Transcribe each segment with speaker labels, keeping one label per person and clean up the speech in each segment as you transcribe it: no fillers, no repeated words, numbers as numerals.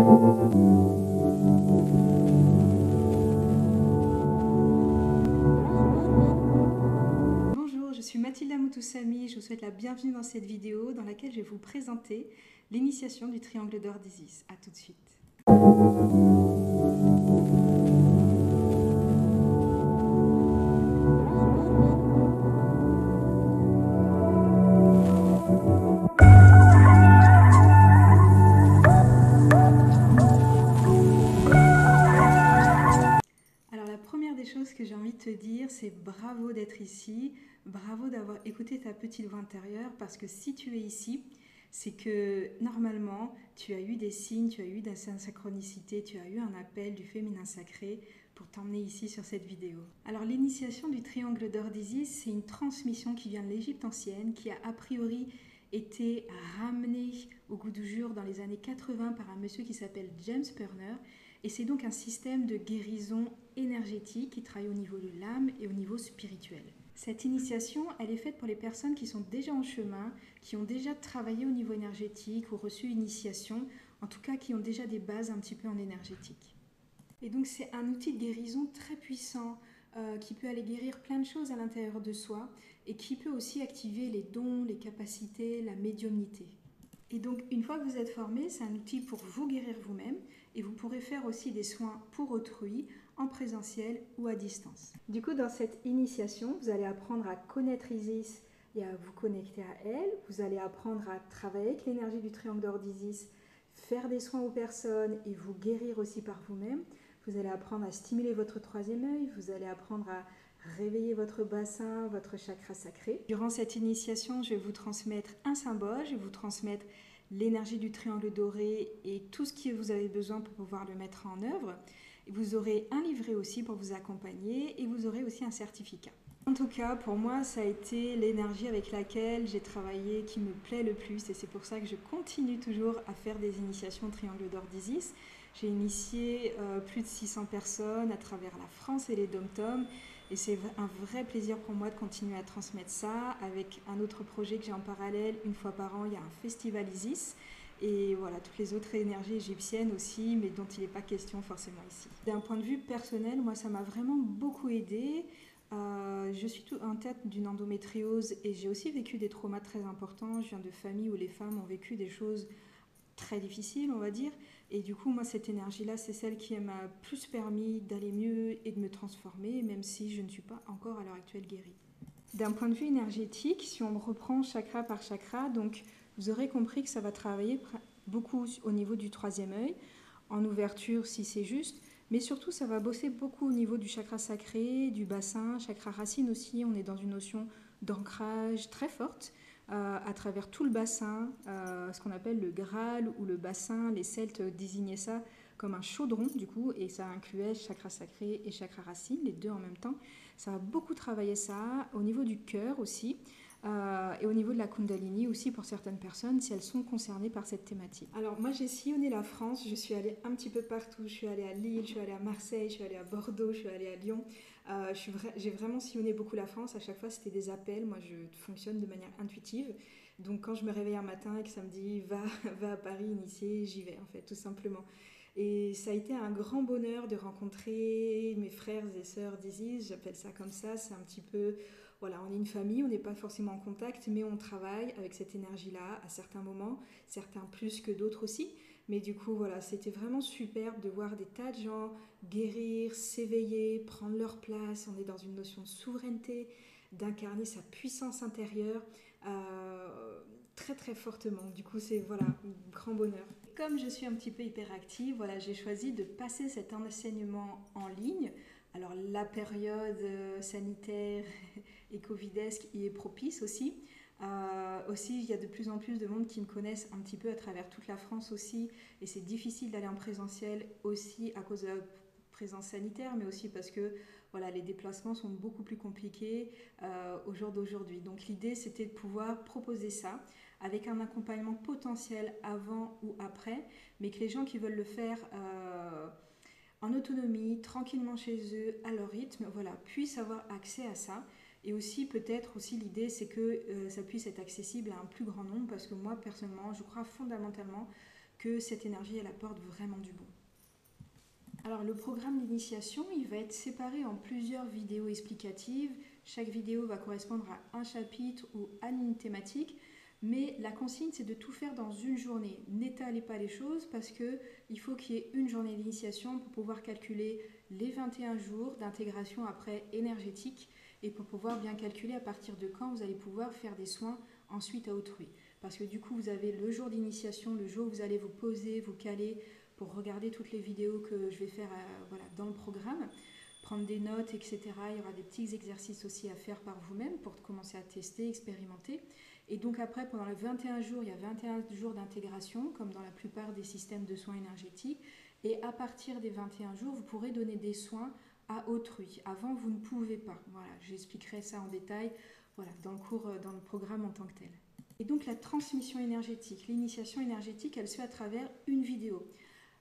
Speaker 1: Bonjour, je suis Mathilda Moutoussamy, je vous souhaite la bienvenue dans cette vidéo dans laquelle je vais vous présenter l'initiation du triangle d'or d'Isis. A tout de suite. Alors la première des choses que j'ai envie de te dire, c'est bravo d'être ici, bravo d'avoir écouté ta petite voix intérieure, parce que si tu es ici, c'est que normalement tu as eu des signes, tu as eu de synchronicité, tu as eu un appel du féminin sacré pour t'emmener ici sur cette vidéo. Alors l'initiation du triangle d'or d'Isis, c'est une transmission qui vient de l'Égypte ancienne, qui a priori été ramenée au goût du jour dans les années 80 par un monsieur qui s'appelle James Purner. Et c'est donc un système de guérison énergétique qui travaille au niveau de l'âme et au niveau spirituel. Cette initiation, elle est faite pour les personnes qui sont déjà en chemin, qui ont déjà travaillé au niveau énergétique ou reçu une initiation, en tout cas qui ont déjà des bases un petit peu en énergétique. Et donc c'est un outil de guérison très puissant qui peut aller guérir plein de choses à l'intérieur de soi et qui peut aussi activer les dons, les capacités, la médiumnité. Et donc, une fois que vous êtes formé, c'est un outil pour vous guérir vous-même et vous pourrez faire aussi des soins pour autrui en présentiel ou à distance. Du coup, dans cette initiation, vous allez apprendre à connaître Isis et à vous connecter à elle. Vous allez apprendre à travailler avec l'énergie du triangle d'or d'Isis, faire des soins aux personnes et vous guérir aussi par vous-même. Vous allez apprendre à stimuler votre troisième œil, vous allez apprendre à réveiller votre bassin, votre chakra sacré. Durant cette initiation, je vais vous transmettre un symbole, je vais vous transmettre l'énergie du triangle doré et tout ce que vous avez besoin pour pouvoir le mettre en œuvre. Vous aurez un livret aussi pour vous accompagner et vous aurez aussi un certificat. En tout cas, pour moi, ça a été l'énergie avec laquelle j'ai travaillé qui me plaît le plus et c'est pour ça que je continue toujours à faire des initiations triangle d'or d'Isis. J'ai initié plus de 600 personnes à travers la France et les dom-toms et c'est un vrai plaisir pour moi de continuer à transmettre ça avec un autre projet que j'ai en parallèle. Une fois par an, il y a un festival Isis et voilà, toutes les autres énergies égyptiennes aussi, mais dont il n'est pas question forcément ici. D'un point de vue personnel, moi, ça m'a vraiment beaucoup aidée. Je suis en tête d'une endométriose et j'ai aussi vécu des traumas très importants. Je viens de familles où les femmes ont vécu des choses très difficiles, on va dire. Et du coup, moi, cette énergie-là, c'est celle qui m'a plus permis d'aller mieux et de me transformer, même si je ne suis pas encore à l'heure actuelle guérie. D'un point de vue énergétique, si on reprend chakra par chakra, donc vous aurez compris que ça va travailler beaucoup au niveau du troisième œil, en ouverture si c'est juste, mais surtout ça va bosser beaucoup au niveau du chakra sacré, du bassin, chakra racine aussi, on est dans une notion d'ancrage très forte à travers tout le bassin, ce qu'on appelle le Graal ou le bassin. Les Celtes désignaient ça comme un chaudron du coup, et ça incluait chakra sacré et chakra racine, les deux en même temps. Ça va beaucoup travailler ça, au niveau du cœur aussi, et au niveau de la Kundalini aussi pour certaines personnes si elles sont concernées par cette thématique. Alors moi j'ai sillonné la France, je suis allée un petit peu partout, je suis allée à Lille, je suis allée à Marseille, je suis allée à Bordeaux, je suis allée à Lyon. J'ai vraiment sillonné beaucoup la France, à chaque fois c'était des appels, moi je fonctionne de manière intuitive. Donc quand je me réveille un matin et que ça me dit va à Paris initier, j'y vais en fait tout simplement. Et ça a été un grand bonheur de rencontrer mes frères et sœurs d'Isis, j'appelle ça comme ça, c'est un petit peu, voilà, on est une famille, on n'est pas forcément en contact, mais on travaille avec cette énergie-là à certains moments, certains plus que d'autres aussi. Mais du coup, voilà, c'était vraiment superbe de voir des tas de gens guérir, s'éveiller, prendre leur place. On est dans une notion de souveraineté, d'incarner sa puissance intérieure très très fortement. Du coup, c'est voilà, un grand bonheur. Comme je suis un petit peu hyperactive, voilà, j'ai choisi de passer cet enseignement en ligne. Alors la période sanitaire et covidesque y est propice aussi. Aussi, il y a de plus en plus de monde qui me connaissent un petit peu à travers toute la France aussi, et c'est difficile d'aller en présentiel aussi à cause de la présence sanitaire, mais aussi parce que voilà, les déplacements sont beaucoup plus compliqués au jour d'aujourd'hui. Donc l'idée, c'était de pouvoir proposer ça avec un accompagnement potentiel avant ou après, mais que les gens qui veulent le faire en autonomie, tranquillement chez eux, à leur rythme, voilà, puissent avoir accès à ça. Et aussi, peut-être, aussi l'idée, c'est que ça puisse être accessible à un plus grand nombre, parce que moi, personnellement, je crois fondamentalement que cette énergie, elle apporte vraiment du bon. Alors le programme d'initiation, il va être séparé en plusieurs vidéos explicatives. Chaque vidéo va correspondre à un chapitre ou à une thématique, mais la consigne c'est de tout faire dans une journée. N'étalez pas les choses parce qu'il faut qu'il y ait une journée d'initiation pour pouvoir calculer les 21 jours d'intégration après énergétique et pour pouvoir bien calculer à partir de quand vous allez pouvoir faire des soins ensuite à autrui. Parce que du coup vous avez le jour d'initiation, le jour où vous allez vous poser, vous caler, pour regarder toutes les vidéos que je vais faire voilà, dans le programme, prendre des notes, etc. Il y aura des petits exercices aussi à faire par vous-même pour commencer à tester, expérimenter. Et donc après, pendant les 21 jours, il y a 21 jours d'intégration, comme dans la plupart des systèmes de soins énergétiques. Et à partir des 21 jours, vous pourrez donner des soins à autrui. Avant, vous ne pouvez pas. Voilà, j'expliquerai ça en détail voilà, dans le cours, dans le programme en tant que tel. Et donc la transmission énergétique, l'initiation énergétique, elle se fait à travers une vidéo.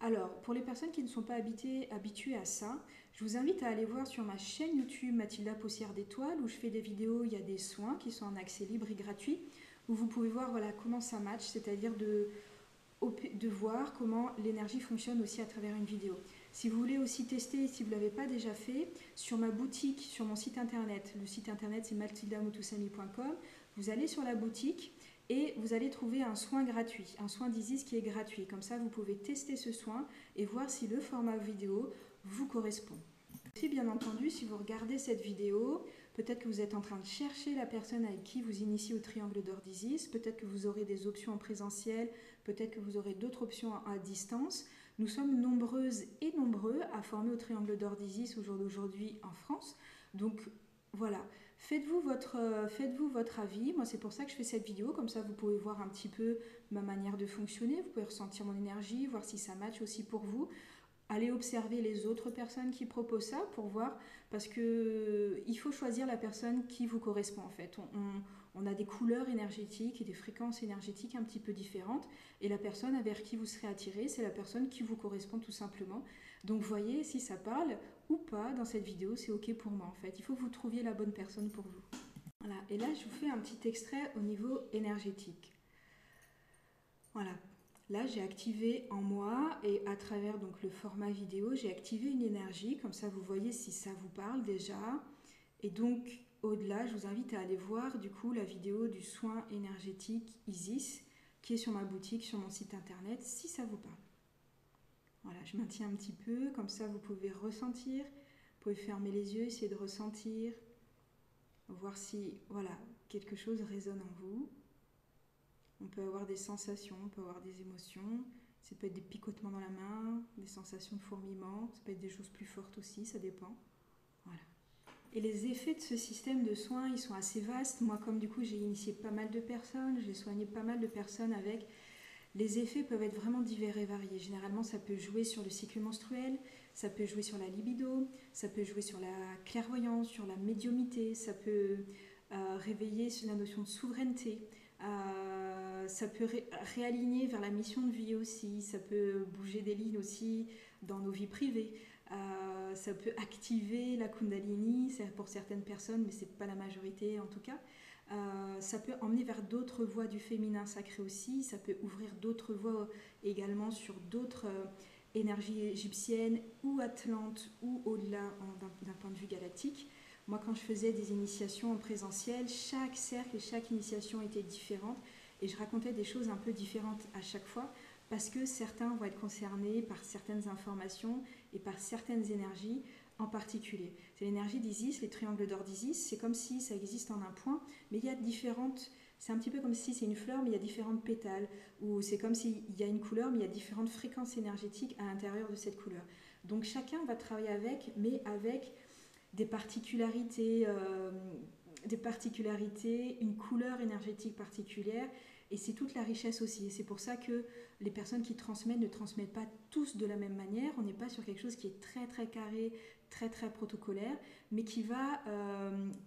Speaker 1: Alors, pour les personnes qui ne sont pas habituées à ça, je vous invite à aller voir sur ma chaîne YouTube Mathilda Poussière d'Étoiles où je fais des vidéos, il y a des soins qui sont en accès libre et gratuit, où vous pouvez voir voilà, comment ça match, c'est-à-dire de voir comment l'énergie fonctionne aussi à travers une vidéo. Si vous voulez aussi tester, si vous ne l'avez pas déjà fait, sur ma boutique, sur mon site internet, le site internet c'est mathildamoutoussamy.com, vous allez sur la boutique et vous allez trouver un soin gratuit, un soin d'Isis qui est gratuit. Comme ça, vous pouvez tester ce soin et voir si le format vidéo vous correspond. Aussi, bien entendu, si vous regardez cette vidéo, peut-être que vous êtes en train de chercher la personne avec qui vous initiez au triangle d'or d'Isis, peut-être que vous aurez des options en présentiel, peut-être que vous aurez d'autres options à distance. Nous sommes nombreuses et nombreux à former au triangle d'or d'Isis au jour d'aujourd'hui en France. Donc voilà, faites-vous votre avis. Moi, c'est pour ça que je fais cette vidéo. Comme ça, vous pouvez voir un petit peu ma manière de fonctionner. Vous pouvez ressentir mon énergie, voir si ça match aussi pour vous. Allez observer les autres personnes qui proposent ça pour voir, parce qu'il faut choisir la personne qui vous correspond en fait. On a des couleurs énergétiques et des fréquences énergétiques un petit peu différentes, et la personne vers qui vous serez attiré, c'est la personne qui vous correspond tout simplement. Donc voyez si ça parle ou pas dans cette vidéo, c'est ok pour moi en fait. Il faut que vous trouviez la bonne personne pour vous. Voilà, et là je vous fais un petit extrait au niveau énergétique. Voilà. Là, j'ai activé en moi et à travers donc, le format vidéo, j'ai activé une énergie. Comme ça, vous voyez si ça vous parle déjà. Et donc, au-delà, je vous invite à aller voir du coup la vidéo du soin énergétique Isis qui est sur ma boutique, sur mon site internet, si ça vous parle. Voilà, je maintiens un petit peu. Comme ça, vous pouvez ressentir. Vous pouvez fermer les yeux, essayer de ressentir. Voir si voilà, quelque chose résonne en vous. On peut avoir des sensations, on peut avoir des émotions, ça peut être des picotements dans la main, des sensations de fourmillement, ça peut être des choses plus fortes aussi, ça dépend. Voilà. Et les effets de ce système de soins, ils sont assez vastes. Moi, comme du coup, j'ai initié pas mal de personnes, j'ai soigné pas mal de personnes avec. Les effets peuvent être vraiment divers et variés. Généralement, ça peut jouer sur le cycle menstruel, ça peut jouer sur la libido, ça peut jouer sur la clairvoyance, sur la médiumnité, ça peut réveiller sur la notion de souveraineté. Ça peut réaligner vers la mission de vie aussi, ça peut bouger des lignes aussi dans nos vies privées, ça peut activer la Kundalini, c'est pour certaines personnes, mais c'est pas la majorité en tout cas. Ça peut emmener vers d'autres voies du féminin sacré aussi, ça peut ouvrir d'autres voies également sur d'autres énergies égyptiennes ou atlantes ou au-delà d'un point de vue galactique. Moi, quand je faisais des initiations en présentiel, chaque cercle et chaque initiation était différente et je racontais des choses un peu différentes à chaque fois parce que certains vont être concernés par certaines informations et par certaines énergies en particulier. C'est l'énergie d'Isis, les triangles d'or d'Isis, c'est comme si ça existe en un point, mais il y a différentes... C'est un petit peu comme si c'est une fleur, mais il y a différentes pétales, ou c'est comme s'il y a une couleur, mais il y a différentes fréquences énergétiques à l'intérieur de cette couleur. Donc chacun va travailler avec, mais avec des particularités, une couleur énergétique particulière, et c'est toute la richesse aussi. Et c'est pour ça que les personnes qui transmettent ne transmettent pas tous de la même manière. On n'est pas sur quelque chose qui est très très carré, très très protocolaire, mais qui va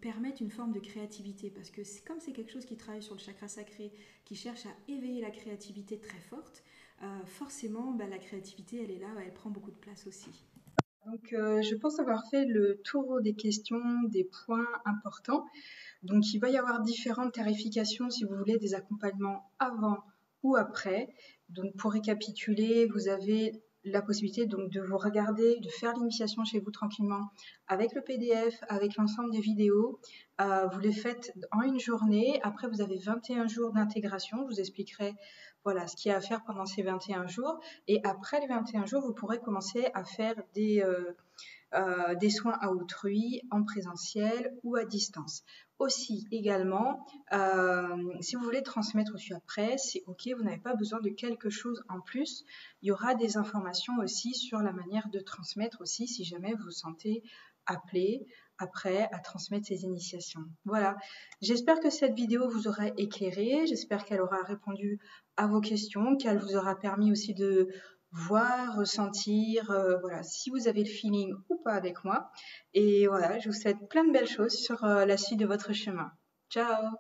Speaker 1: permettre une forme de créativité, parce que comme c'est quelque chose qui travaille sur le chakra sacré, qui cherche à éveiller la créativité très forte, forcément la créativité elle est là, elle prend beaucoup de place aussi. Donc, je pense avoir fait le tour des questions, des points importants. Donc, il va y avoir différentes tarifications si vous voulez des accompagnements avant ou après. Donc pour récapituler, vous avez la possibilité donc de vous regarder, de faire l'initiation chez vous tranquillement avec le PDF, avec l'ensemble des vidéos. Vous les faites en une journée. Après, vous avez 21 jours d'intégration. Je vous expliquerai voilà, ce qu'il y a à faire pendant ces 21 jours. Et après les 21 jours, vous pourrez commencer à faire des soins à autrui en présentiel ou à distance. Aussi, également, si vous voulez transmettre aussi après, c'est OK, vous n'avez pas besoin de quelque chose en plus. Il y aura des informations aussi sur la manière de transmettre aussi, si jamais vous vous sentez appelé après à transmettre ces initiations. Voilà, j'espère que cette vidéo vous aura éclairé, j'espère qu'elle aura répondu à vos questions, qu'elle vous aura permis aussi de voir, ressentir, voilà, si vous avez le feeling ou pas avec moi. Et voilà, je vous souhaite plein de belles choses sur la suite de votre chemin. Ciao!